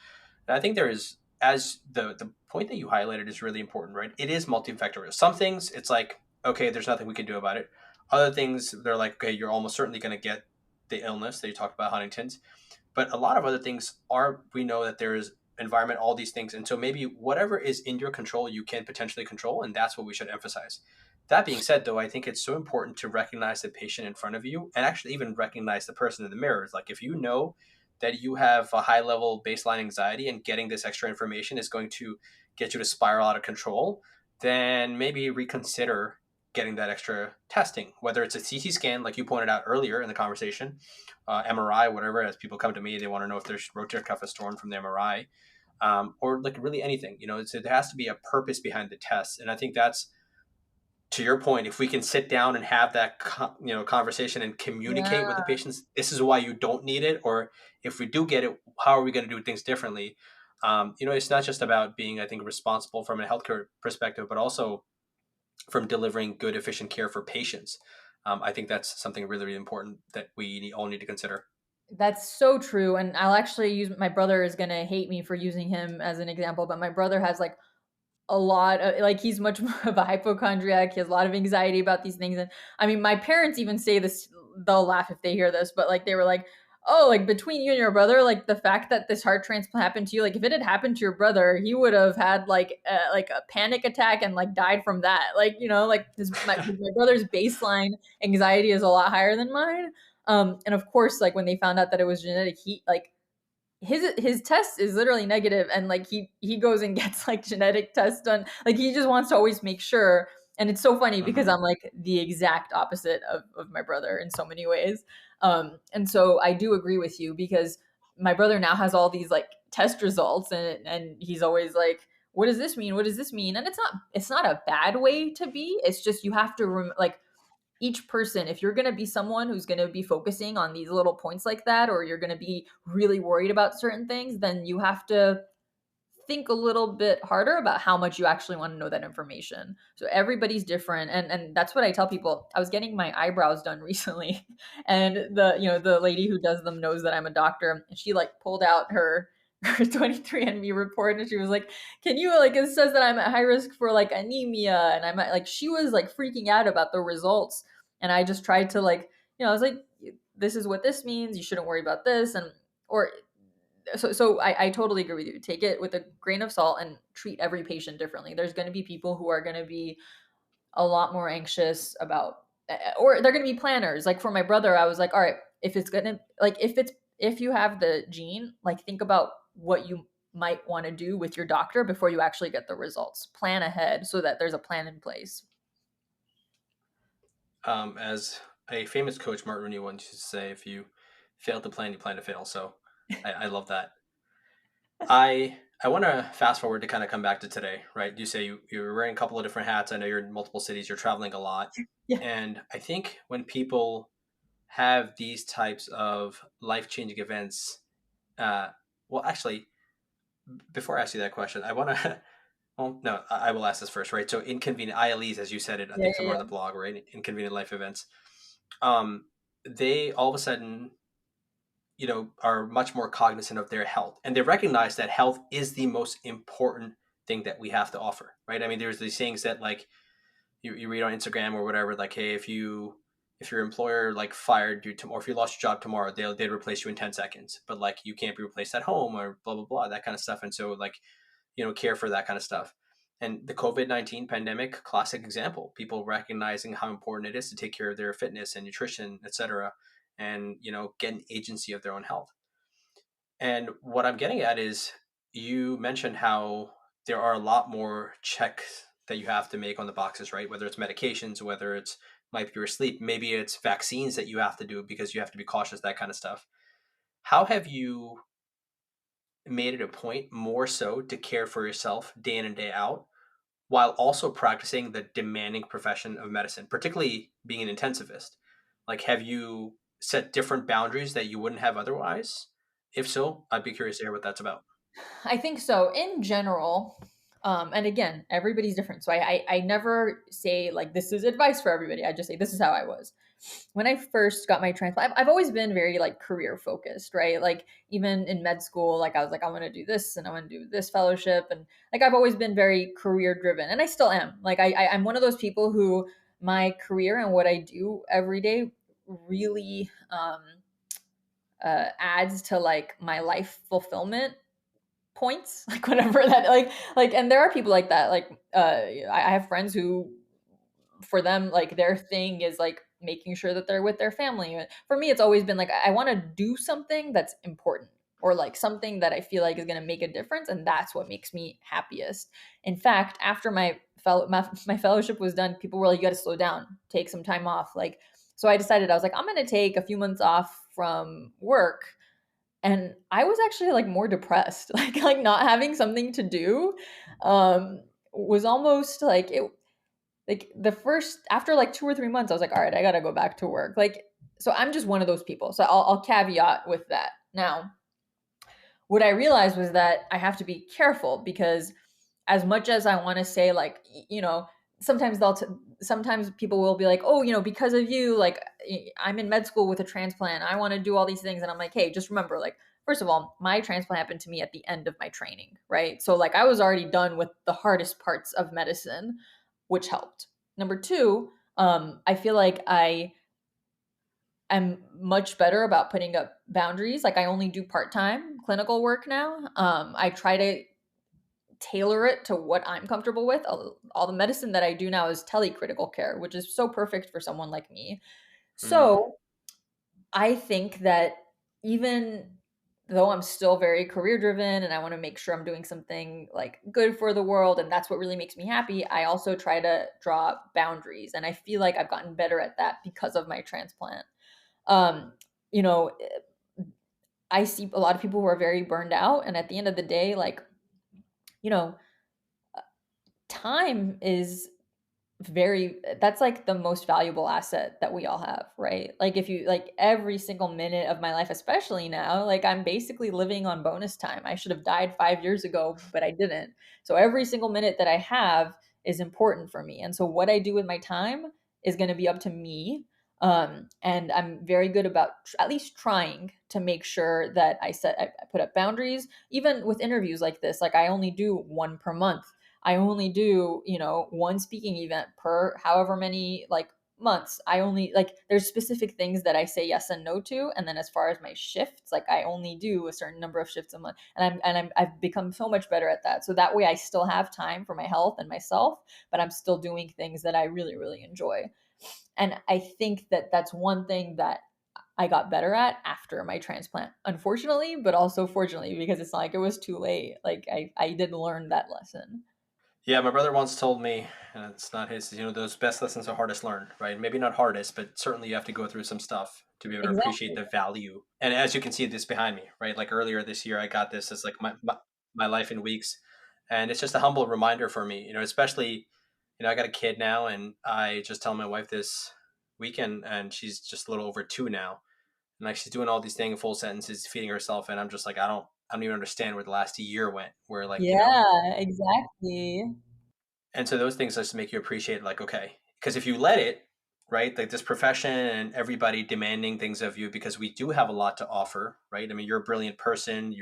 And I think there is, as the point that you highlighted is really important, right? It is multifactorial. Some things, it's like, okay, there's nothing we can do about it. Other things, they're like, okay, you're almost certainly going to get the illness that you talked about, Huntington's. But a lot of other things are, we know that there is environment, all these things. And so maybe whatever is in your control, you can potentially control. And that's what we should emphasize. That being said, though, I think it's so important to recognize the patient in front of you and actually even recognize the person in the mirror. Like if you know that you have a high level baseline anxiety and getting this extra information is going to get you to spiral out of control, then maybe reconsider getting that extra testing, whether it's a CT scan, like you pointed out earlier in the conversation, MRI, whatever. As people come to me, they want to know if their rotator cuff is torn from the MRI, or like really anything. There has to be a purpose behind the test, and I think that's, to your point, if we can sit down and have that conversation and communicate with the Yeah. patients, this is why you don't need it, or if we do get it, how are we going to do things differently? It's not just about being, I think, responsible from a healthcare perspective, but also from delivering good, efficient care for patients. I think that's something really, really important that we all need to consider. That's so true. And I'll actually use my brother is gonna hate me for using him as an example, but my brother has like a lot of like he's much more of a hypochondriac. He has a lot of anxiety about these things. And I mean, my parents even say this, they'll laugh if they hear this, but like they were like, oh, like between you and your brother, like the fact that this heart transplant happened to you, like if it had happened to your brother, he would have had like a panic attack and like died from that. Like, like my brother's baseline anxiety is a lot higher than mine. And of course, like when they found out that it was genetic, he like his test is literally negative, and like he goes and gets like genetic tests done. Like he just wants to always make sure. And it's so funny because Mm-hmm. I'm like the exact opposite of my brother in so many ways. And so I do agree with you because my brother now has all these like test results, and he's always like, what does this mean, what does this mean? And it's not a bad way to be. It's just you have to like each person, if you're going to be someone who's going to be focusing on these little points like that, or you're going to be really worried about certain things, then you have to think a little bit harder about how much you actually want to know that information. So everybody's different, and that's what I tell people. I was getting my eyebrows done recently, and the lady who does them knows that I'm a doctor, and she like pulled out her 23andMe report, and she was like, can you like, it says that I'm at high risk for like anemia, and I'm like, she was like freaking out about the results. And I just tried to like, I was like, this is what this means, you shouldn't worry about this. And or so I totally agree with you. Take it with a grain of salt and treat every patient differently. There's going to be people who are going to be a lot more anxious about, or they're going to be planners. Like for my brother, I was like, all right, if it's going to, like, if you have the gene, like think about what you might want to do with your doctor before you actually get the results. Plan ahead so that there's a plan in place. As a famous coach, Martin Rooney, once used to say, if you fail to plan, you plan to fail. So I love that. I want to fast forward to kind of come back to today, right? You say you're wearing a couple of different hats. I know you're in multiple cities, you're traveling a lot. Yeah. And I think when people have these types of life-changing events, uh, well, actually, before I ask you that question, I want to, well, no, I will ask this first, right? So inconvenient ILEs, as you said it, I Yeah, think yeah, somewhere on yeah. the blog, right? Inconvenient life events. Um, they all of a sudden, are much more cognizant of their health, and they recognize that health is the most important thing that we have to offer, right? I mean, there's these things that like you read on Instagram or whatever, like, hey, if your employer like fired you tomorrow, or if you lost your job tomorrow, they'd replace you in 10 seconds, but like you can't be replaced at home or blah blah blah, that kind of stuff. And so like, care for that kind of stuff. And the COVID-19 pandemic, classic example, people recognizing how important it is to take care of their fitness and nutrition, etc., and get an agency of their own health. And what I'm getting at is, you mentioned how there are a lot more checks that you have to make on the boxes, right? Whether it's medications, whether it's might be your sleep, maybe it's vaccines that you have to do because you have to be cautious, that kind of stuff. How have you made it a point more so to care for yourself day in and day out, while also practicing the demanding profession of medicine, particularly being an intensivist? Like, have you set different boundaries that you wouldn't have otherwise? If so, I'd be curious to hear what that's about. I think so. In general, and again, everybody's different. So I never say like this is advice for everybody. I just say this is how I was. When I first got my transplant, I've always been very like career focused, right? Like even in med school, like I was like, I want to do this and I want to do this fellowship. And like I've always been very career driven, and I still am. Like I'm one of those people who my career and what I do every day really adds to like my life fulfillment points, like whatever that like and there are people like that, like I have friends who for them like their thing is like making sure that they're with their family. For me it's always been like I want to do something that's important, or like something that I feel like is going to make a difference, and that's what makes me happiest. In fact, after my fellowship was done, people were like, you got to slow down, take some time off. Like, so I decided, I was like, I'm going to take a few months off from work, and I was actually like more depressed. Like not having something to do was almost like it, like the first, after like 2 or 3 months I was like, all right, I gotta go back to work. Like, so I'm just one of those people, so I'll caveat with that. Now what I realized was that I have to be careful, because as much as I want to say like, sometimes sometimes people will be like, oh, because of you, like I'm in med school with a transplant, I want to do all these things. And I'm like, hey, just remember, like, first of all, my transplant happened to me at the end of my training, right? So like I was already done with the hardest parts of medicine, which helped. Number two, I feel like I'm much better about putting up boundaries. Like I only do part-time clinical work now. I try to tailor it to what I'm comfortable with. All the medicine that I do now is telecritical care, which is so perfect for someone like me. Mm, So I think that even though I'm still very career driven and I want to make sure I'm doing something like good for the world and that's what really makes me happy, I also try to draw boundaries. And I feel like I've gotten better at that because of my transplant. Um, you know, I see a lot of people who are very burned out, and at the end of the day, like, you know, time is very, that's like the most valuable asset that we all have, right? Like if you, like, every single minute of my life, especially now, like I'm basically living on bonus time. I should have died 5 years ago, but I didn't. So every single minute that I have is important for me, and so what I do with my time is going to be up to me. And I'm very good about at least trying to make sure that I put up boundaries, even with interviews like this. Like I only do one per month. I only do, one speaking event per however many like months. I only, like, there's specific things that I say yes and no to, and then as far as my shifts, like I only do a certain number of shifts a month, and I've become so much better at that. So that way I still have time for my health and myself, but I'm still doing things that I really really enjoy. And I think that that's one thing that I got better at after my transplant, unfortunately, but also fortunately, because it's not like it was too late. Like I did learn that lesson. Yeah, my brother once told me, and it's not his, those best lessons are hardest learned, right? Maybe not hardest, but certainly you have to go through some stuff to be able to appreciate Exactly. the value. And as you can see this behind me, right? Like earlier this year, I got this as like my life in weeks. And it's just a humble reminder for me, especially, I got a kid now, and I just tell my wife this weekend, and she's just a little over 2 now. And like she's doing all these things, full sentences, feeding herself. And I'm just like, I don't even understand where the last year went, where like, Yeah, exactly. and so those things just make you appreciate, like, okay, because if you let it, right, like this profession and everybody demanding things of you, because we do have a lot to offer, right? I mean, you're a brilliant person.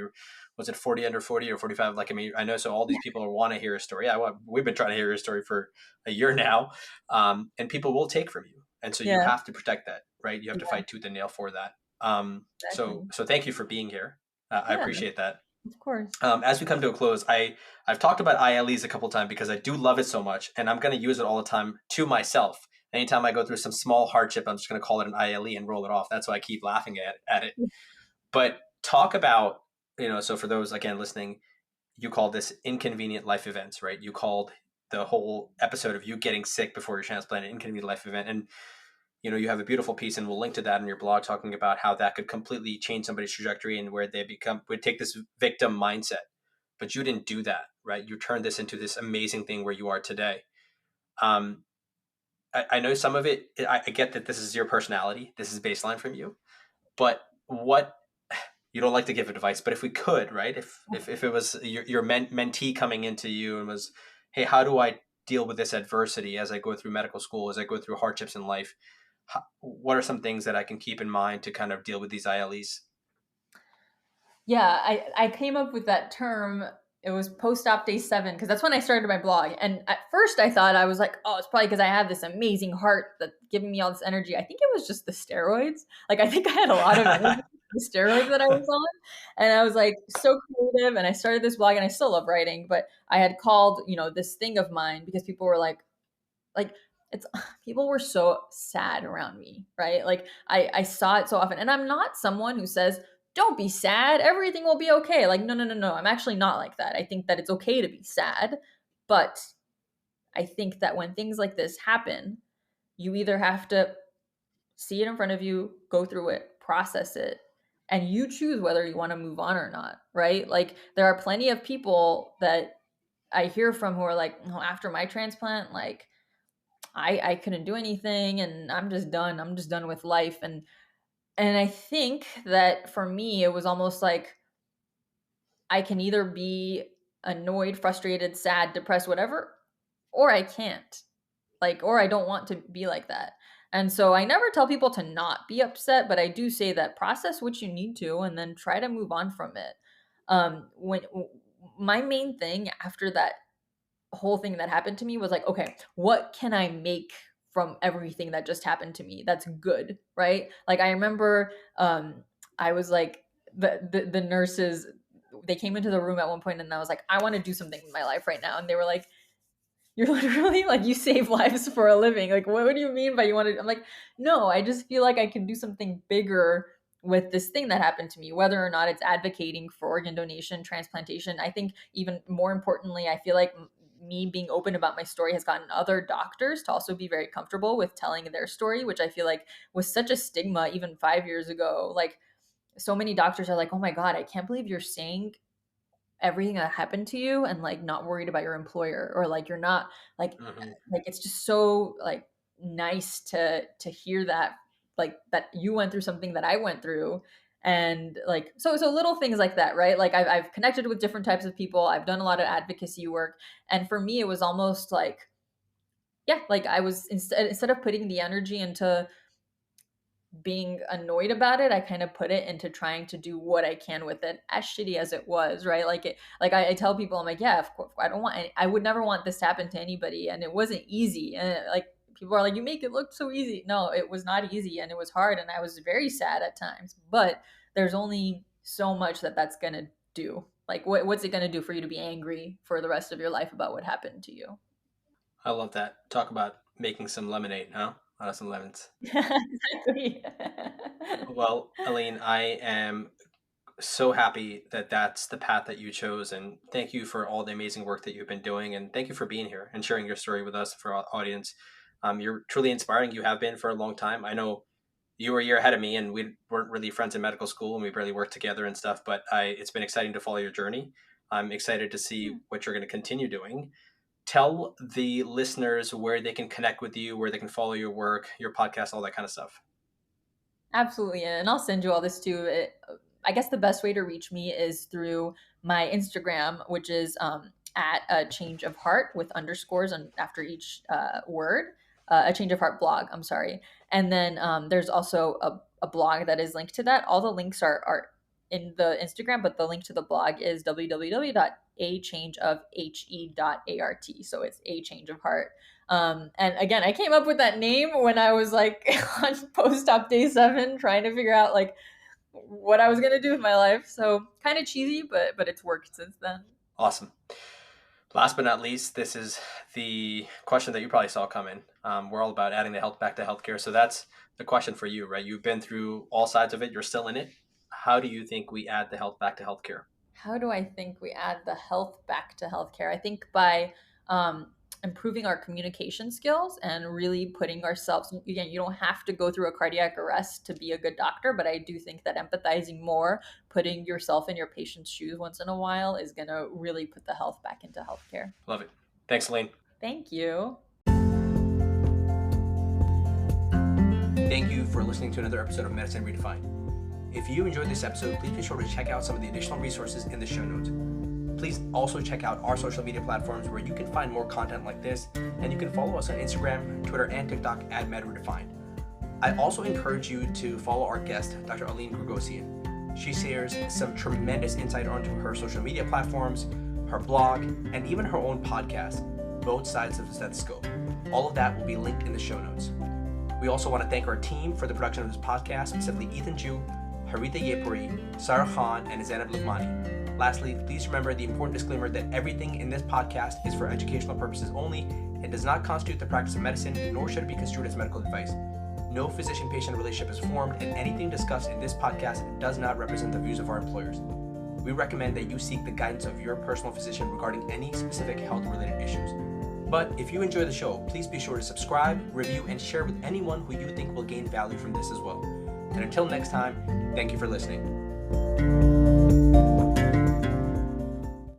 Was it 40 under 40 or 45? Like, I mean, I know, so all these people want to hear a story. We've been trying to hear your story for a year now, and people will take from you. And so you Yeah, have to protect that, right? You have to yeah, fight tooth and nail for that. So, exactly. so thank you for being here. I Yeah, appreciate that. of course. As we come to a close, I've talked about ILEs a couple times because I do love it so much, and I'm going to use it all the time to myself. Anytime I go through some small hardship, I'm just going to call it an ILE and roll it off. That's why I keep laughing at it. But talk about, so for those again listening, you called this inconvenient life events, right? You called the whole episode of you getting sick before your transplant an inconvenient life event, and you have a beautiful piece, and we'll link to that in your blog, talking about how that could completely change somebody's trajectory and where they would take this victim mindset. But you didn't do that, right? You turned this into this amazing thing where you are today. um, I know some of it, I get that this is your personality, this is baseline from you, but what, you don't like to give advice, but if we could, right, if it was your mentee coming into you and was, hey, how do I deal with this adversity as I go through medical school, as I go through hardships in life, what are some things that I can keep in mind to kind of deal with these ILEs? Yeah, I came up with that term. It was post-op day 7 because that's when I started my blog. And at first I thought, I was like, oh, it's probably because I have this amazing heart that's giving me all this energy. I think it was just the steroids. Like I think I had a lot of energy from the steroids that I was on. And I was like so creative, and I started this blog, and I still love writing, but I had called, this thing of mine because people were like it's people were so sad around me, right? Like I saw it so often, and I'm not someone who says don't be sad, everything will be okay. Like no, no, no, no, I'm actually not like that. I think that it's okay to be sad, but I think that when things like this happen, you either have to see it in front of you, go through it, process it, and you choose whether you want to move on or not, right? Like there are plenty of people that I hear from who are like, oh, after my transplant, like I couldn't do anything, and I'm just done. I'm just done with life. And I think that for me it was almost like I can either be annoyed, frustrated, sad, depressed, whatever, or I can't. Like or I don't want to be like that. And so I never tell people to not be upset, but I do say that process what you need to and then try to move on from it. When my main thing after that whole thing that happened to me was like, okay, what can I make from everything that just happened to me that's good, right? Like I remember I was like the nurses, they came into the room at one point, and I was like, I want to do something with my life right now. And they were like, you're literally like, you save lives for a living. Like, what do you mean by you want to? I'm like, no, I just feel like I can do something bigger with this thing that happened to me, whether or not it's advocating for organ donation, transplantation. I think even more importantly, I feel like me being open about my story has gotten other doctors to also be very comfortable with telling their story, which I feel like was such a stigma even 5 years ago. Like, so many doctors are like, oh my God, I can't believe you're saying everything that happened to you and like not worried about your employer, or like you're not like Hmm. it's just so like nice to hear that, like that you went through something that I went through. And like so little things like that, right? Like I've connected with different types of people, I've done a lot of advocacy work, and for me it was almost like, yeah, like I was instead of putting the energy into being annoyed about it, I kind of put it into trying to do what I can with it, as shitty as it was, right? Like it, like I tell people, I'm like, yeah, of course, I don't want, I would never want this to happen to anybody, and it wasn't easy. And like people are like, you make it look so easy. No, it was not easy, and it was hard, and I was very sad at times. But there's only so much that that's gonna do. Like, what's it gonna do for you to be angry for the rest of your life about what happened to you? I love that. Talk about making some lemonade, huh? Out of some lemons. Exactly. Well, Aline, I am so happy that that's the path that you chose. And thank you for all the amazing work that you've been doing. And thank you for being here and sharing your story with us, for our audience. You're truly inspiring. You have been for a long time. I know you were a year ahead of me, and we weren't really friends in medical school, and we barely worked together and stuff. But it's been exciting to follow your journey. I'm excited to see what you're going to continue doing. Tell the listeners where they can connect with you, where they can follow your work, your podcast, all that kind of stuff. Absolutely. And I'll send you all this too. I guess the best way to reach me is through my Instagram, which is at a change of heart with underscores after each word. A change of heart blog. I'm sorry. And then there's also a blog that is linked to that. All the links are in the Instagram, but the link to the blog is www.achangeofhe.art. So it's a change of heart. And again, I came up with that name when I was like on post-op day 7, trying to figure out like what I was going to do with my life. So kind of cheesy, but it's worked since then. Awesome. Last but not least, this is the question that you probably saw coming. We're all about adding the health back to healthcare. So that's the question for you, right? You've been through all sides of it. You're still in it. How do you think we add the health back to healthcare? How do I think we add the health back to healthcare? I think by improving our communication skills and really putting ourselves, again, you don't have to go through a cardiac arrest to be a good doctor, but I do think that empathizing more, putting yourself in your patient's shoes once in a while is going to really put the health back into healthcare. Love it. Thanks, Alin. Thank you. Thank you for listening to another episode of Medicine Redefined. If you enjoyed this episode, please be sure to check out some of the additional resources in the show notes. Please also check out our social media platforms where you can find more content like this, and you can follow us on Instagram, Twitter, and TikTok at MedRedefined. I also encourage you to follow our guest, Dr. Alin Gragossian. She shares some tremendous insight onto her social media platforms, her blog, and even her own podcast, Both Sides of the Stethoscope. All of that will be linked in the show notes. We also want to thank our team for the production of this podcast, specifically Ethan Ju, Harita Yepuri, Sarah Khan, and Zainab Lukmani. Lastly, please remember the important disclaimer that everything in this podcast is for educational purposes only and does not constitute the practice of medicine, nor should it be construed as medical advice. No physician-patient relationship is formed, and anything discussed in this podcast does not represent the views of our employers. We recommend that you seek the guidance of your personal physician regarding any specific health-related issues. But if you enjoy the show, please be sure to subscribe, review, and share with anyone who you think will gain value from this as well. And until next time, thank you for listening.